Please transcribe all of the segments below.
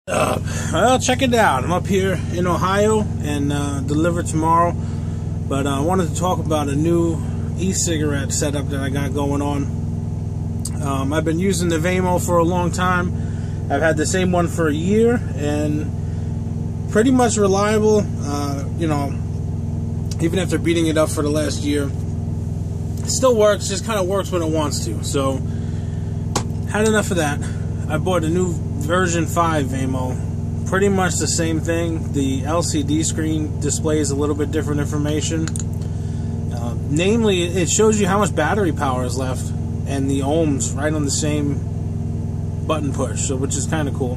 Well, check it out. I'm up here in Ohio and deliver tomorrow. But I wanted to talk about a new e-cigarette setup that I got going on. I've been using the Vamo for a long time. I've had the same one for a year and pretty much reliable. Even after beating it up for the last year, it still works. Just kind of works when it wants to. So, had enough of that. I bought a new version 5 Vamo. Pretty much the same thing. The LCD screen displays a little bit different information. Namely, it shows you how much battery power is left and the ohms right on the same button push, so which is kind of cool.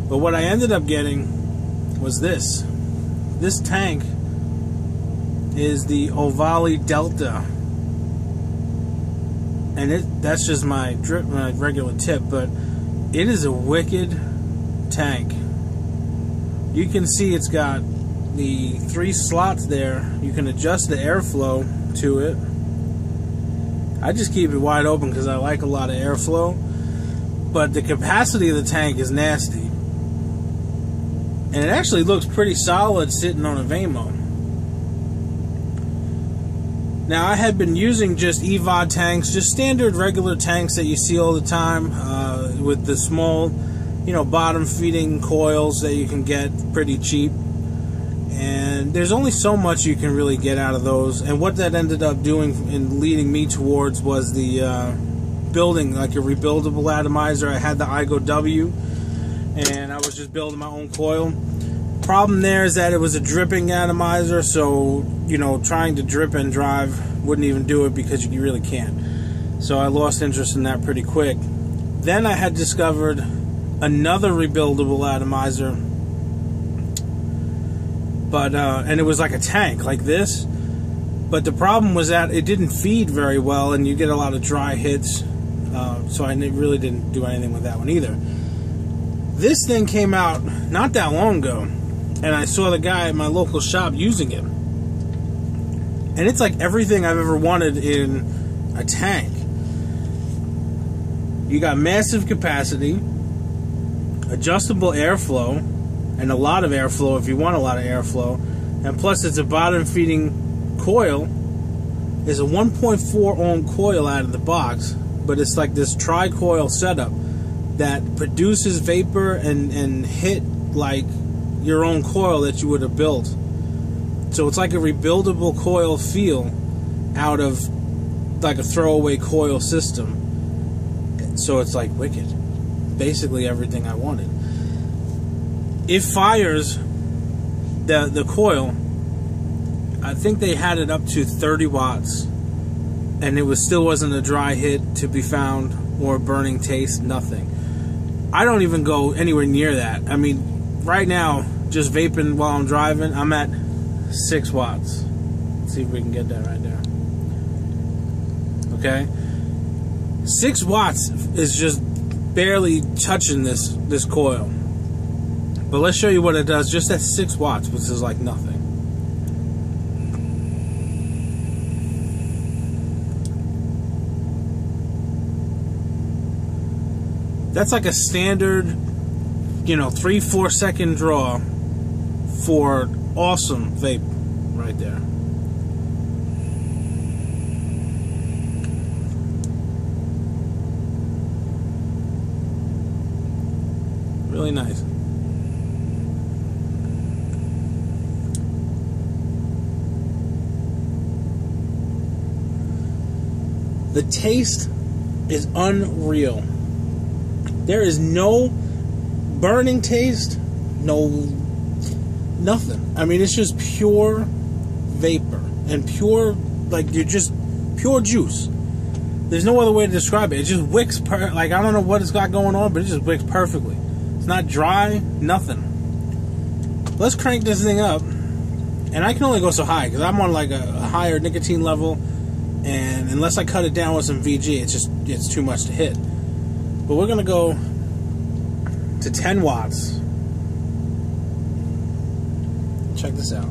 But what I ended up getting was this. This tank is the Ovale Delta. And that's just my regular tip, but it is a wicked tank. You can see it's got the 3 slots there. You can adjust the airflow to it. I just keep it wide open because I like a lot of airflow. But the capacity of the tank is nasty. And it actually looks pretty solid sitting on a Vamo. Now, I had been using just EVOD tanks, just standard regular tanks that you see all the time, with the small, bottom feeding coils that you can get pretty cheap. And there's only so much you can really get out of those. And what that ended up doing and leading me towards was the building like a rebuildable atomizer. I had the IGO W, and I was just building my own coil. Problem there is that it was a dripping atomizer, so trying to drip and drive wouldn't even do it because you really can't. So I lost interest in that pretty quick. Then I had discovered another rebuildable atomizer, but and it was like a tank like this, but the problem was that it didn't feed very well and you get a lot of dry hits, so I really didn't do anything with that one either. This thing came out not that long ago, and I saw the guy at my local shop using it. And it's like everything I've ever wanted in a tank. You got massive capacity, adjustable airflow, and a lot of airflow if you want a lot of airflow. And plus it's a bottom feeding coil. It's a 1.4 ohm coil out of the box, but it's like this tri-coil setup that produces vapor and hit like your own coil that you would have built. So it's like a rebuildable coil feel out of like a throwaway coil system. So it's like wicked. Basically everything I wanted. It fires the coil. I think they had it up to 30 watts, and it still wasn't a dry hit to be found or a burning taste, nothing. I don't even go anywhere near that. I mean, right now, just vaping while I'm driving, I'm at 6 watts. Let's see if we can get that right there. Okay? 6 watts is just barely touching this coil. But let's show you what it does just at 6 watts, which is like nothing. That's like a standard, 3-4 second draw for awesome vape right there. Really nice. The taste is unreal. There is no burning taste, nothing. I mean, it's just pure vapor and pure, like you're just pure juice. There's no other way to describe it. It just wicks, like I don't know what it's got going on, but it just wicks perfectly. It's not dry, nothing. Let's crank this thing up, and I can only go so high because I'm on like a higher nicotine level, and unless I cut it down with some VG, it's too much to hit. But we're gonna go to 10 watts. Check this out.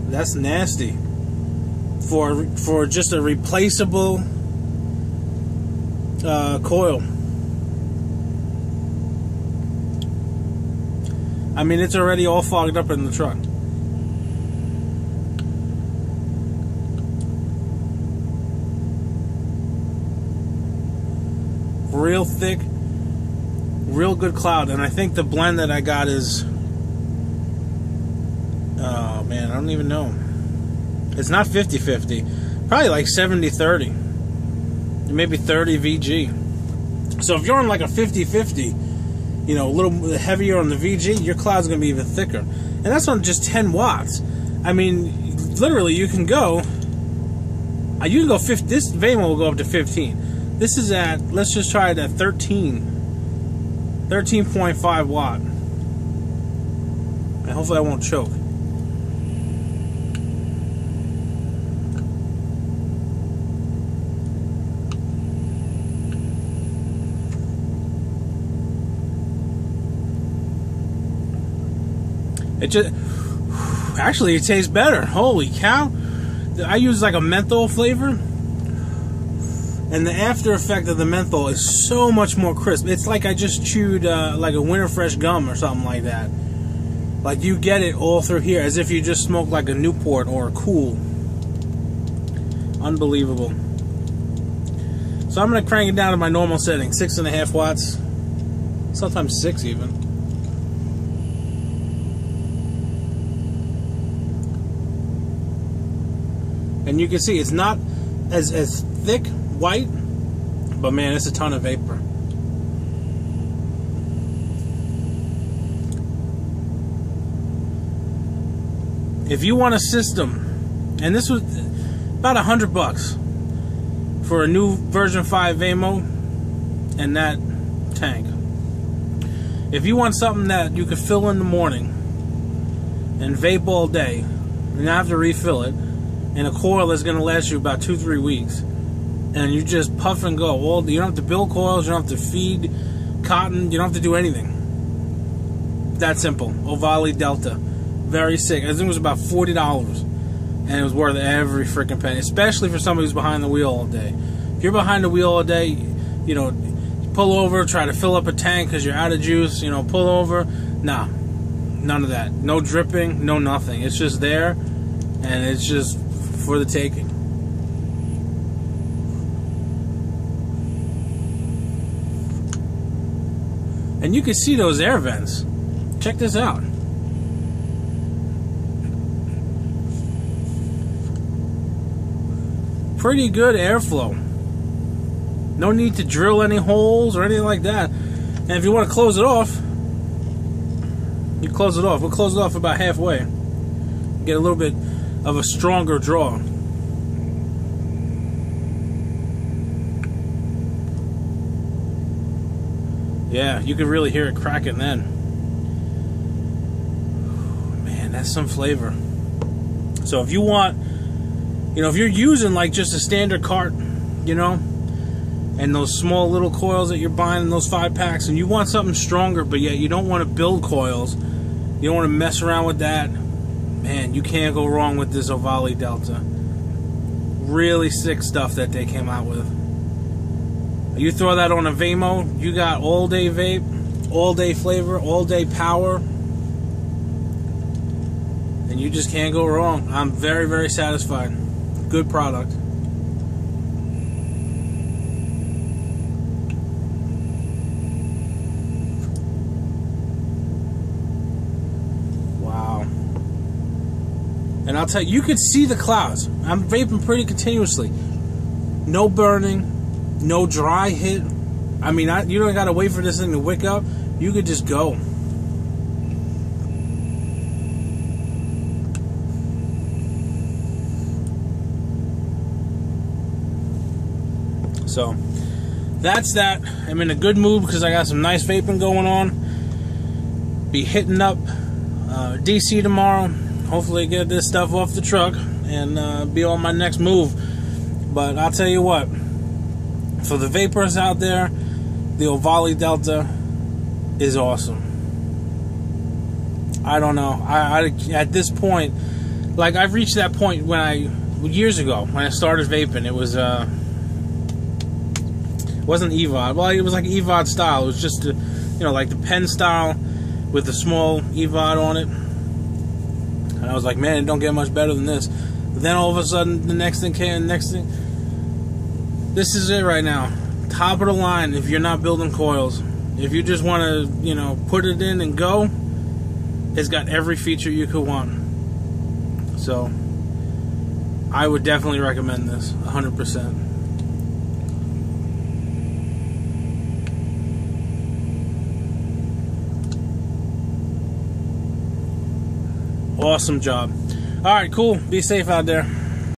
That's nasty. For just a replaceable coil. I mean, it's already all fogged up in the truck. Real thick, real good cloud. And I think the blend that I got is, oh man, I don't even know. It's not 50-50. Probably like 70-30. Maybe 30 VG. So if you're on like a 50-50, you know, a little heavier on the VG, your cloud's going to be even thicker. And that's on just 10 watts. I mean, literally, you can go 50. This Vaymo will go up to 15. This is at, let's just try it at 13.5 watt. And hopefully I won't choke. It just, actually, it tastes better. Holy cow. I use like a menthol flavor, and the after effect of the menthol is so much more crisp. It's like I just chewed like a Winter Fresh gum or something like that. Like you get it all through here, as if you just smoked like a Newport or a Cool. Unbelievable. So I'm going to crank it down to my normal setting, 6.5 watts, sometimes 6 even. And you can see it's not as thick white, but man, it's a ton of vapor. If you want a system, and this was about $100 for a new version 5 Vaymo and that tank. If you want something that you could fill in the morning and vape all day, and not have to refill it, and a coil that's going to last you about 2-3 weeks, and you just puff and go. Well, you don't have to build coils, you don't have to feed cotton, you don't have to do anything. That simple. Ovale Delta. Very sick. I think it was about $40, and it was worth every freaking penny, especially for somebody who's behind the wheel all day. If you're behind the wheel all day, you know, pull over, try to fill up a tank because you're out of juice, you know, pull over. Nah, none of that. No dripping, no nothing. It's just there, and it's just for the taking. And you can see those air vents. Check this out. Pretty good airflow. No need to drill any holes or anything like that. And if you want to close it off, you close it off. We'll close it off about halfway. Get a little bit of a stronger draw. Yeah, you can really hear it cracking then. Man, that's some flavor. So if you want, you know, if you're using like just a standard cart, you know, and those small little coils that you're buying in those 5-packs, and you want something stronger, but yet you don't want to build coils, you don't want to mess around with that, man, you can't go wrong with this Ovale Delta. Really sick stuff that they came out with. You throw that on a Vaymo, you got all day vape, all day flavor, all day power, and you just can't go wrong. I'm very, very satisfied. Good product. Wow. And I'll tell you, you could see the clouds. I'm vaping pretty continuously. No burning. No dry hit. I mean, you don't gotta wait for this thing to wick up. You could just go. So, that's that. I'm in a good mood because I got some nice vaping going on. Be hitting up DC tomorrow. Hopefully get this stuff off the truck and be on my next move. But I'll tell you what. For the vapors out there, the Ovale Delta is awesome. I don't know. I at this point, like I've reached that point years ago when I started vaping. It was it wasn't EVOD. Well, it was like EVOD style. It was just like the pen style with the small EVOD on it. And I was like, man, it don't get much better than this. But then all of a sudden, the next thing came. This is it right now. Top of the line. If you're not building coils, if you just want to put it in and go, it's got every feature you could want. So I would definitely recommend this 100%. Awesome job. Alright, cool. Be safe out there.